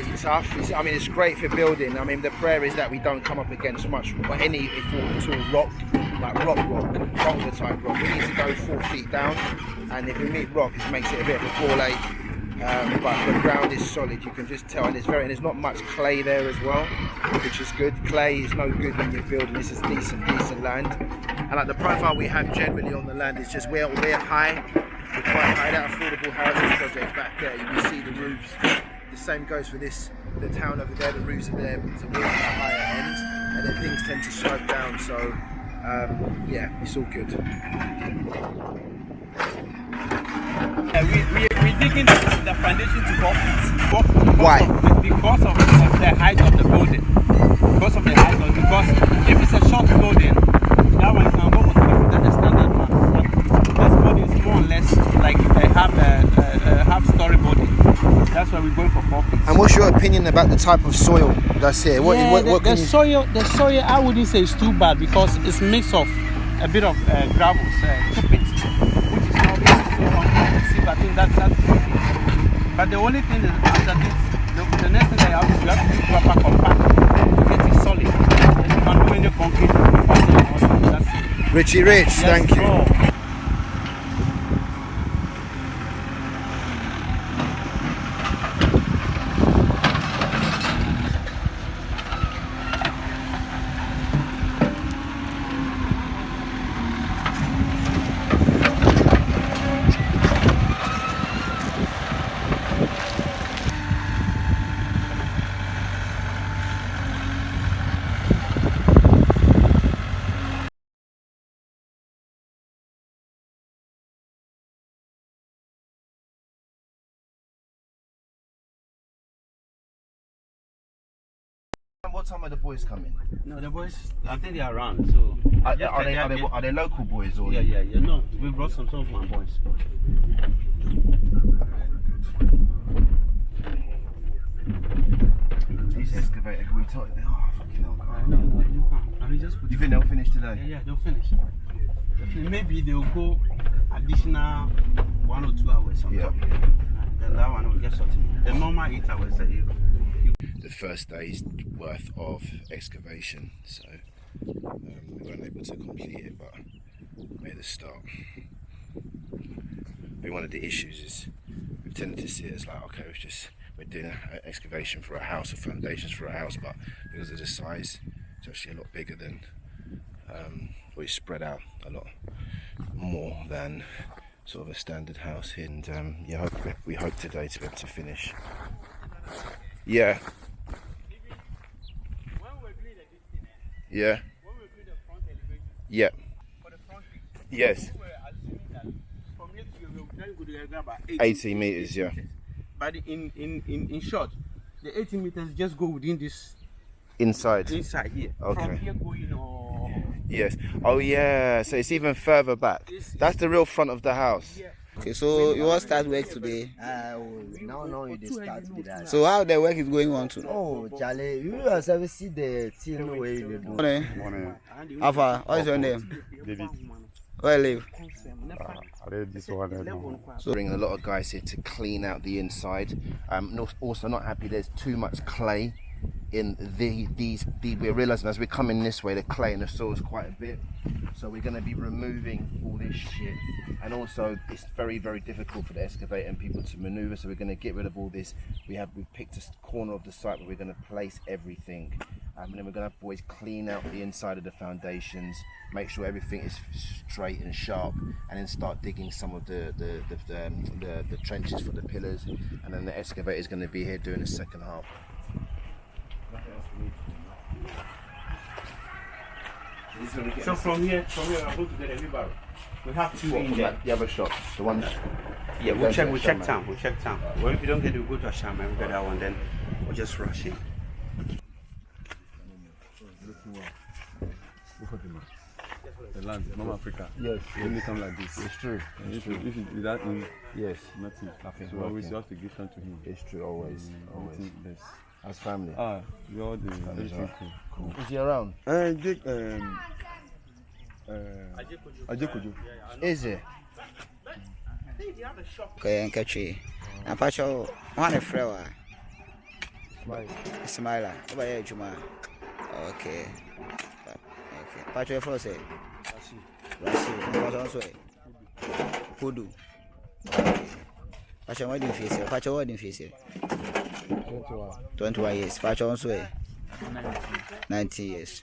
really tough. I mean, it's great for building. I mean, the prayer is that we don't come up against much, or any, if at all, rock, like boulder type rock. We need to go 4 feet down, and if we meet rock, it makes it a bit of a ball ache. But the ground is solid, you can just tell, and there's not much clay there as well, which is good. Clay is no good when you're building. This is decent land, and like the profile we have generally on the land is just we're high. We're quite high. That affordable housing project back there, you can see the roofs. The same goes for this, the town over there. The roofs are there, so we're at a higher end, and then things tend to slope down. So yeah, it's all good. We're digging the foundation to 4 feet. Why? Because of the height of the building. Because if it's a short building, that one can go for 3 feet, that's the standard one. But this building is more or less like a half-story building. That's why we're going for 4 feet. And what's your opinion about the type of soil that's here? The soil, I wouldn't say it's too bad because it's mix of a bit of gravel, which is not I think that's good. But the only thing is after this, the next thing that you have to do proper compact to get it solid. And you can do any concrete. That's it. Richie Rich, yes, thank you. What time are the boys coming? No, the boys, I think they are around. So are they local boys or? Yeah. No, we brought some of my boys. These excavators, we talk. Oh, fucking hell. No, you can't. You think they'll finish today? Yeah, they'll finish. Maybe they'll go additional 1 or 2 hours. Yeah. And then that one will get sorted. The normal 8 hours a year. The first day's worth of excavation, so we weren't able to complete it, but made a start. One of the issues is we tended to see it as like, okay, we're doing an excavation for a house or foundations for a house, but because of the size, it's actually a lot bigger than, we spread out a lot more than sort of a standard house here. And yeah, we hope today to be able to finish. Yeah. Yeah. When we do the front elevation, yeah. for the front page, Yes. we were assuming that from here to we'll try to go to about 80 meters, yeah. But in short, the 80 meters just go within this inside here. Okay. From here going or yes. Oh yeah. So it's even further back. That's the real front of the house. yeah. Okay, so you all start work today. Now you start with that. So how the work is going on today? Oh, Charlie, you yourself see the thing where you do. Morning. Alpha, what is your name? David. Where you live? I read this one now. So bringing a lot of guys here to clean out the inside. Also not happy there's too much clay in we're realizing as we're coming this way, the clay in the soil is quite a bit. So we're going to be removing all this shit, and also it's very, very difficult for the excavator and people to maneuver. So we're going to get rid of all this. We've picked a corner of the site where we're going to place everything, and then we're going to have boys clean out the inside of the foundations, make sure everything is straight and sharp, and then start digging some of the trenches for the pillars. And then the excavator is going to be here doing the second half. So from here we're going to get a wheelbarrow. We have two in there. The other shop, the one. Yeah, we'll check town. Well, if we don't get it, we'll go to Ashama. We get that one, then we'll just rush in. The land, North Africa. Yes. When they come like this. It's true. If that means Yes. nothing. Nothing. So always you have to give time to him. It's true, always. Everything less. As family. We all the everything Cool. Is he around? Ajekojo. Is it? Okay, catchy. And Pacho, one a frewa. Ismaila. Over here, Juma. Okay. Okay. Patrick Frost. Rasi. Also. Kudu. Patrick, what do you face? Patrick, what do you face? 21 years. Patrick also. 90 years.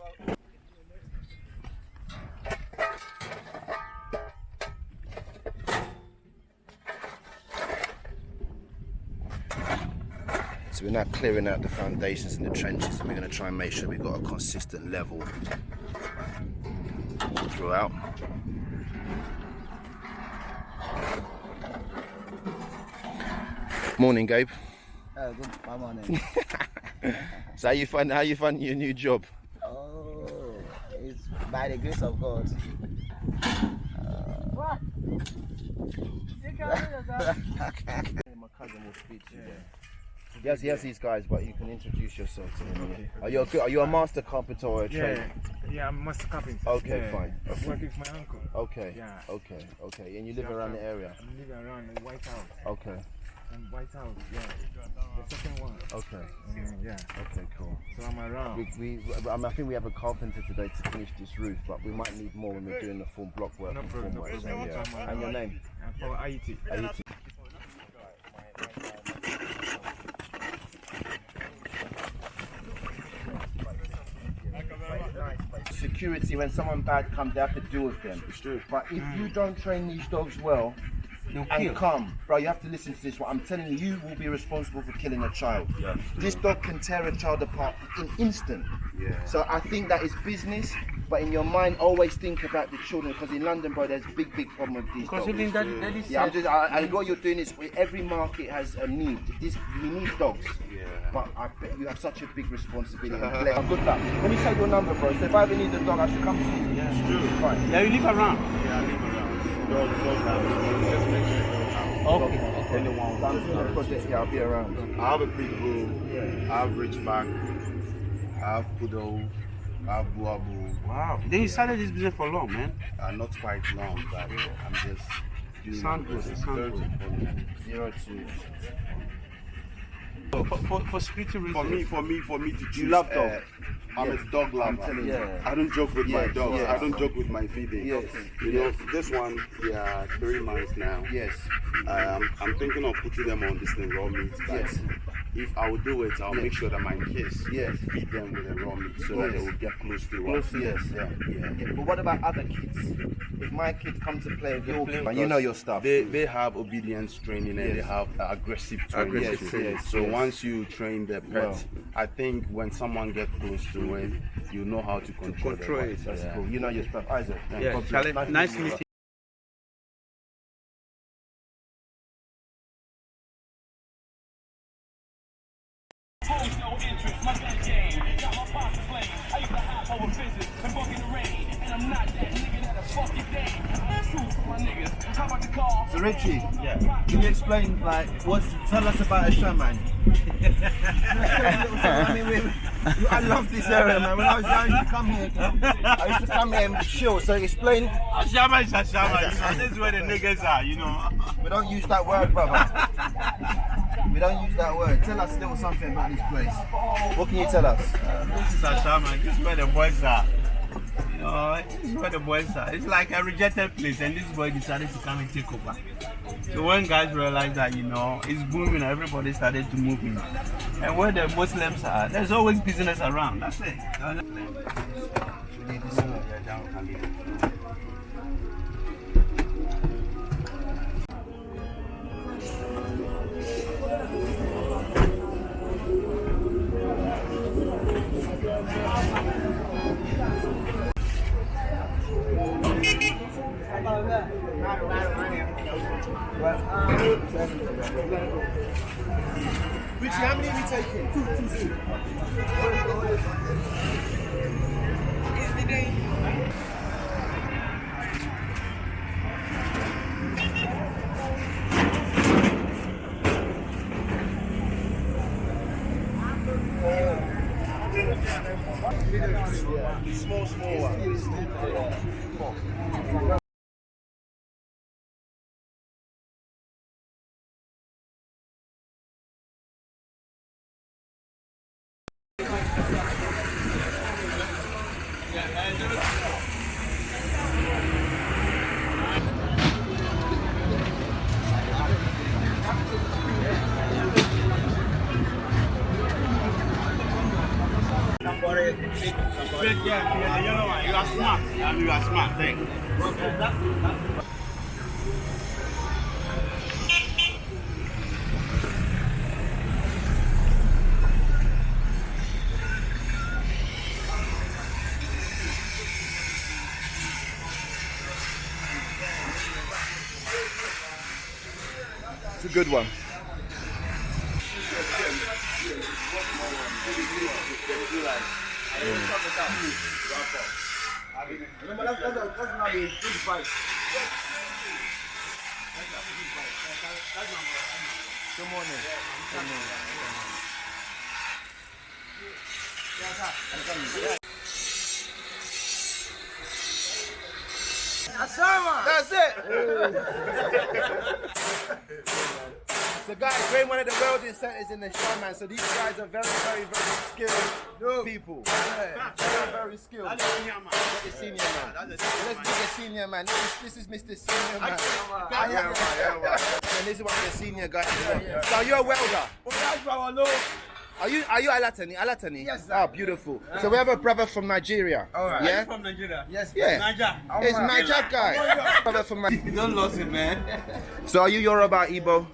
So we're now clearing out the foundations and the trenches, and we're going to try and make sure we've got a consistent level throughout. Morning, Gabe. Good morning. So how you find your new job? Oh, it's by the grace of God. My cousin will speak to you then. He has these guys, but you can introduce yourself to him. Yeah. Are you a master carpenter or a trader? Yeah, I'm master carpenter. Okay, fine. I work with my uncle. Okay. Yeah. Okay. And you live around the area? I'm living around the White House. Okay. And White House, yeah. The second one. Okay. Yeah. Okay, cool. So I'm around. I think we have a carpenter today to finish this roof, but we might need more when we're doing the full block work. No and problem, no formwork. problem. So, yeah. And your name? I'm called Haiti. Haiti. Security, when someone bad comes, they have to deal with them. It's true. But if you don't train these dogs well, and come, bro, you have to listen to this. What I'm telling you, you will be responsible for killing a child. Yeah. This dog can tear a child apart in instant. Yeah. So I think that is business, but in your mind, always think about the children, because in London, bro, there's big problem with these dogs. Even that is Yeah, and what you're doing is, every market has a need. We need dogs. Yeah. But I bet you have such a big responsibility. Good luck. Let me take your number, bro. So if I ever need a dog, I should come to you. Yeah, it's true. Fine. Yeah, you live around. Yeah, I live around. Dog house. Just make sure dog house. Okay. Anyone I'm doing a project here, I'll be around. I have a pit bull, I have Ridgeback, I have Poodle, I have Buabu. Wow. Then you started this business for long, man. Not quite long, but I'm just doing Sound good, it. sound good. 02. For security reasons. For me to choose. You love dogs. I'm a dog lover. I'm telling you. Yeah. I don't joke with my Yes, dogs. yes. I don't joke with my feeding. Yes. You know, this one, they are 3 months now. Yes. I'm thinking of putting them on this thing, raw meat. But Yes. if I would do it, I'll make sure that my kids Yes. feed them with the raw meat so that they will get close to us. Yes, yeah. But what about other kids? If my kids come to play with your kids, you know your stuff. They have obedience training and they have aggressive training. Aggressive, yes, So yes. once you train the pet, Wow. I think when someone gets close to it, you know how to control it. That's cool. You know your stuff. Isaac. Yeah, God bless. Charlie, nice meeting you. No interest, my gun game. Got my pops playing. I used to hop over fences and buck in the rain. And I'm not that nigga that a fucking day. I'm true for my niggas. How about the car? So Richie, can you explain, tell us about a shaman? I mean, I love this area, man. When I was young, I used to come here and chill. So explain. A shaman is a shaman. This is where the niggas are, you know. We don't use that word, brother. We don't use that word. Tell us a little something about this place. What can you tell us? This is a shaman. This is where the boys are. You know, this is where the boys are. It's like a rejected place, and this boy decided to come and take over. So when guys realized that, you know, it's booming, everybody started to move in. And where the Muslims are, there's always business around. That's it. Richie, how many have you taken? Small one. Yeah, the yellow one. You are smart. You are smart. Thanks. It's a good one. Remember, that's now the 25. Good morning. That's it. So guys, we're in one of the welding centers in the show, man. So these guys are very, very, very skilled people. Yeah, very skilled. That's the senior man. Let's be the senior man. This is Mr. Senior Man. And this is one of the senior guys. So you're a welder. Are you Alatani? Alatani? Yes, sir. Oh, beautiful. So we have a brother from Nigeria. All right. Yeah? From Nigeria. Yes. Yeah. Niger. It's Niger guy. Brother from Nigeria. You don't lose it, man. So are you Yoruba, Igbo?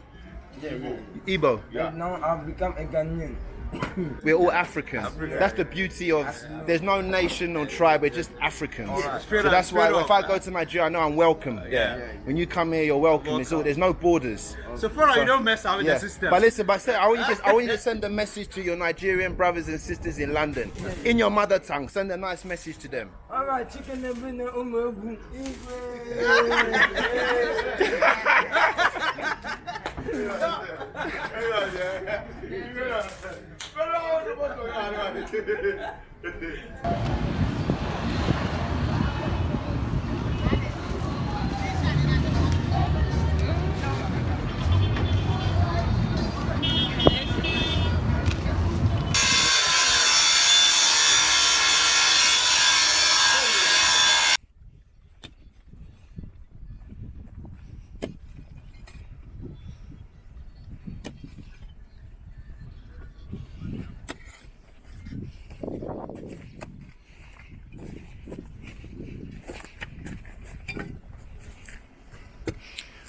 Yeah. Igbo. Yeah. Now I've become a Ghanaian. We're all African. That's the beauty of, there's no nation or tribe, we're just Africans. So that's why if I go to Nigeria, I know I'm welcome. Yeah. When you come here, you're welcome. It's all, there's no borders. So far, you don't mess up with the system. But listen, I want you to send a message to your Nigerian brothers and sisters in London. In your mother tongue, send a nice message to them. Alright, chicken and bring the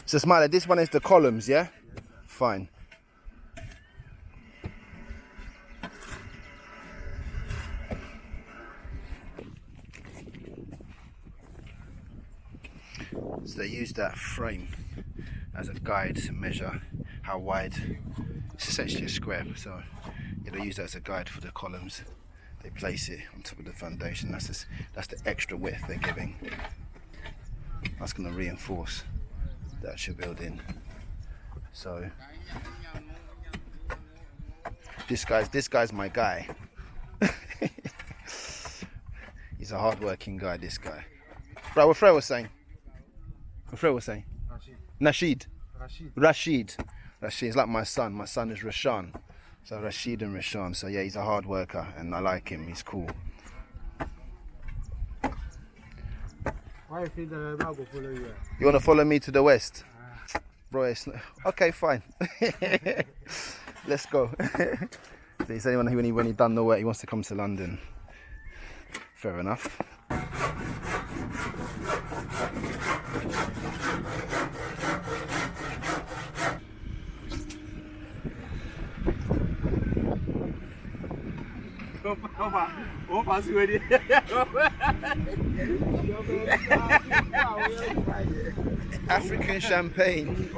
So Smiley, this one is the columns, yeah? Fine. So they use that frame as a guide to measure how wide. It's essentially a square, so yeah, they use that as a guide for the columns. They place it on top of the foundation. That's the extra width they're giving. That's going to reinforce the actual building. So this guy's my guy. He's a hard-working guy, this guy. Right, what Fred was saying? Rashid. Rashid is like my son. My son is Rashan. So Rashid and Rashan. So yeah, he's a hard worker and I like him. He's cool. Why you feel that I'm not going to follow you? You want to follow me to the west? Bro, okay, fine. Let's go. So he said when he done the work, he wants to come to London. Fair enough. African champagne.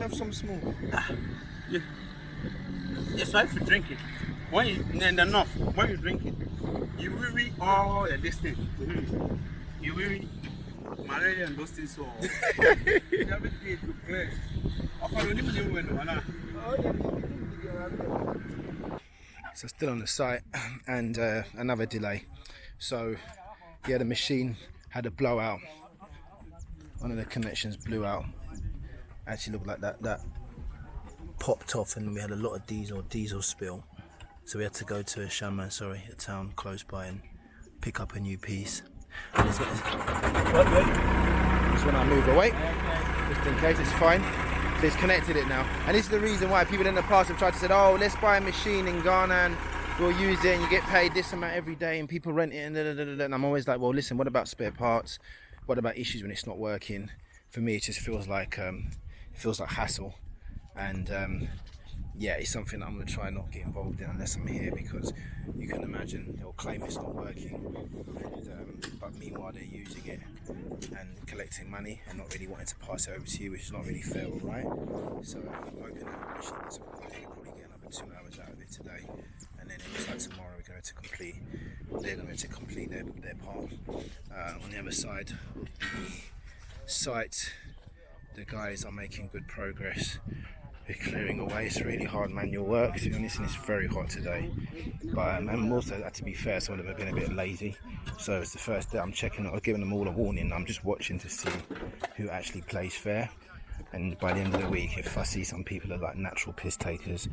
Have some small. Yeah. It's right for drinking. When you in the north, when you drink it, you will read all the distance. You will read malaria and those things. So everything to clear. So still on the site and another delay. So yeah, the machine had a blowout. One of the connections blew out. Actually looked like that popped off and we had a lot of diesel spill. So we had to go to a town close by and pick up a new piece. And it's when I move away, just in case, it's fine. So it's connected it now. And this is the reason why people in the past have tried to say, oh, let's buy a machine in Ghana and we'll use it and you get paid this amount every day and people rent it and and I'm always like, well, listen, what about spare parts? What about issues when it's not working? For me, it just feels like hassle. And yeah, it's something that I'm going to try not get involved in unless I'm here, because you can imagine they'll claim it's not working, and, but meanwhile they're using it and collecting money and not really wanting to pass it over to you, which is not really fair or right. So I'm hoping that the machine is working. We'll probably get another 2 hours out of it today, and then it looks like tomorrow they're going to complete their part. On the other side of the site, the guys are making good progress. They're clearing away. It's really hard manual work, to be honest, and it's very hot today. But and also, to be fair, some of them have been a bit lazy. So it's the first day I'm checking. I'm giving them all a warning. I'm just watching to see who actually plays fair. And by the end of the week, if I see some people are like natural piss takers,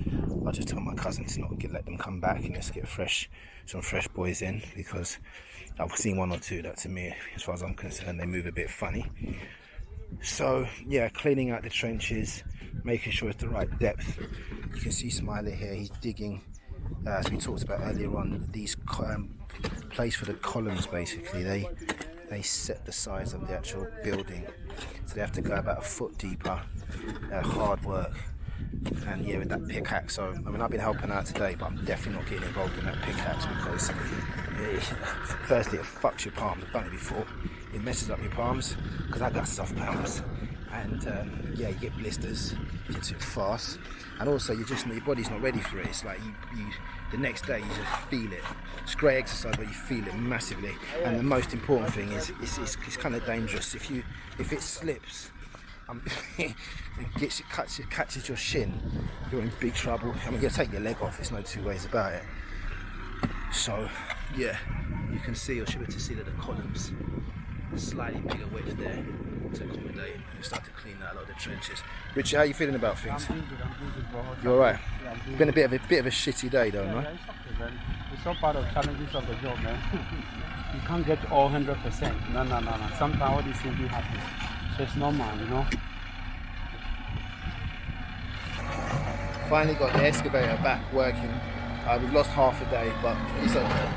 I'll just tell my cousin to not let them come back and let's get some fresh boys in, because I've seen one or two that, to me, as far as I'm concerned, they move a bit funny. So yeah, cleaning out the trenches, making sure it's the right depth. You can see Smiley here, he's digging, as we talked about earlier on, these place for the columns. Basically they set the size of the actual building, so they have to go about a foot deeper. Hard work. And yeah, with that pickaxe, so I mean, I've been helping out today, but I'm definitely not getting involved in that pickaxe, because firstly it fucks your palms. I've done it before. It messes up your palms, because I got soft palms, and yeah, you get blisters, you get too fast, and also your body's not ready for it. It's like you the next day you just feel it. It's great exercise, but you feel it massively. And the most important thing is it's kind of dangerous. If it slips and catches your shin, you're in big trouble. I mean, you'll take your leg off. There's no two ways about it. So yeah, you can see, or should be able to see, that the columns, slightly bigger width there to accommodate, and start to clean out a lot of the trenches. Richie, how are you feeling about things? I'm good, bro. You alright? Yeah, I'm Been a bit of a shitty day though, no? Yeah, it's okay, man. It's all part of challenges of the job, man. You can't get all 100%. No. Sometimes all these things do happen. So it's normal, you know. Finally got the excavator back working. We've lost half a day, but it's okay.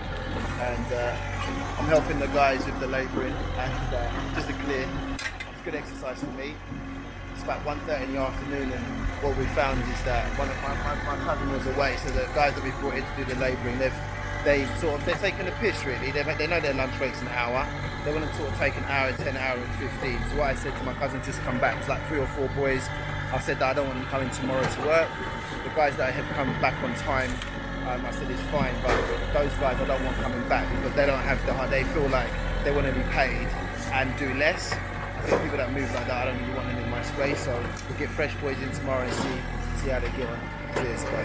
And I'm helping the guys with the labouring, and just to clear. It's good exercise for me. It's about 1:30 in the afternoon, and what we found is that one of my cousin was away, so the guys that we brought in to do the labouring, they're taking a piss really. They know their lunch break's an hour. They want to sort of take an hour, 10 hour and 15. So what I said to my cousin, just come back. It's like 3 or 4 boys. I said that I don't want them coming tomorrow to work. The guys that have come back on time, I said it's fine, but those guys I don't want coming back, because they don't have they feel like they want to be paid and do less. I think people that move like that, I don't really want them in my space. So we'll get fresh boys in tomorrow and see how they get on. Cheers, bye.